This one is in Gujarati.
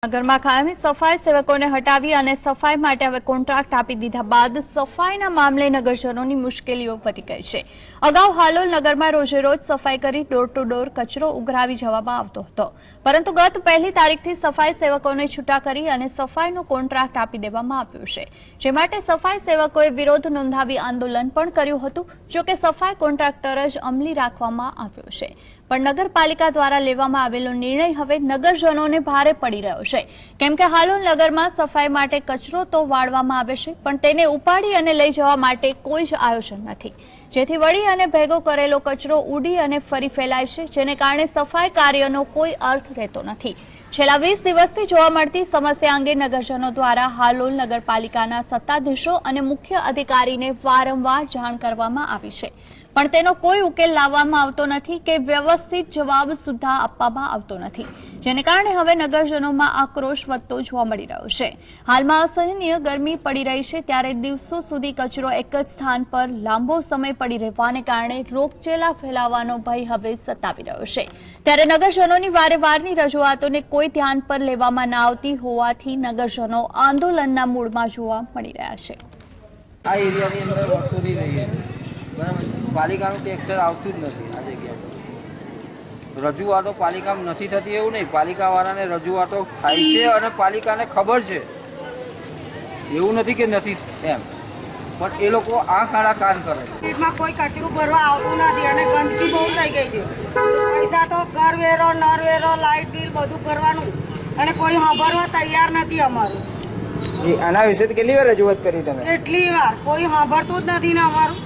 નગરમાં કાયમી સફાઈ સેવકોને હટાવી અને સફાઈ માટે હવે કોન્ટ્રાક્ટ આપી દીધા બાદ સફાઈના મામલે નગરજનોની મુશ્કેલીઓ વધી ગઈ છે। અગાઉ હાલોલ નગરમાં રોજેરોજ સફાઈ કરી ડોર ટુ ડોર કચરો ઉઘરાવી જવામાં આવતો હતો, પરંતુ ગત 1 તારીખથી સફાઈ સેવકોને છૂટા કરી અને સફાઈનો કોન્ટ્રાક્ટ આપી દેવામાં આવ્યો છે, જે માટે સફાઈ સેવકોએ વિરોધ નોંધાવી આંદોલન પણ કર્યું હતું। જો કે સફાઈ કોન્ટ્રાક્ટર જ અમલી રાખવામાં આવ્યો છે, પણ નગરપાલિકા દ્વારા લેવામાં આવેલો નિર્ણય હવે નગરજનોને ભારે પડી રહ્યો છે, કેમ કે હાલોલ નગરમાં સફાઈ માટે કચરો તો વાળવામાં આવે છે, પણ તેને ઉપાડી અને લઈ જવા માટે કોઈ જ આયોજન નથી, જેથી વળી અને ભેગો કરેલો કચરો ઉડી અને ફરી ફેલાય છે, જેને કારણે સફાઈ કાર્યનો કોઈ અર્થ રહેતો નથી। છેલ્લા 20 દિવસથી જોવા મળતી સમસ્યા અંગે નગરજનો દ્વારા હાલોલ નગરપાલિકાના સત્તાધીશો અને મુખ્ય અધિકારીને વારંવાર જાણ કરવામાં આવી છે, પણ તેનો કોઈ ઉકેલ લાવવામાં આવતો નથી કે વ્યવસ્થિત જવાબ સુદ્ધા આપવામાં આવતો નથી, જેને કારણે હવે નગરજનોમાં આક્રોશ વધતો જોવા મળી રહ્યો છે। હાલમાં અસહનીય ગરમી પડી રહી છે, ત્યારે દિવસો સુધી કચરો એક જ સ્થાન પર લાંબો સમય પડી રહેવાને કારણે રોગચાળા ફેલાવાનો ભય હવે સતાવી રહ્યો છે। ત્યારે નગરજનોની વારેવારની રજૂઆતોને કોઈ ધ્યાન પર લેવામાં ના આવતી હોવાથી નગરજનો આંદોલનના મૂડમાં જોવા મળી રહ્યા છે। આ એરિયાની અંદર વર્ષોથી રહીએ બરાબર, પાલિકાનું ટ્રેક્ટર આવતું જ નથી આ જગ્યા પર। રજૂઆતો પાલિકામાં નથી થતી એવું નહીં, પાલિકાવાળાને રજૂઆતો થાય છે અને પાલિકાને ખબર છે, એવું નથી કે નથી એમ, પણ એ લોકો આંખ આડા કાન કરે છે। પેટમાં કોઈ કચરું ભરવા આવતું નથી અને ગંદકી બહુ થઈ ગઈ છે। પૈસા તો કરવેરો, નરવેરો, લાઇટ બિલ બધું ભરવાનું અને કોઈ સાંભળવા તૈયાર નથી અમારું। આના વિશે કેટલી વાર રજૂઆત કરી તમે? કેટલી વાર કોઈ સાંભળતું જ નથી ને અમારું।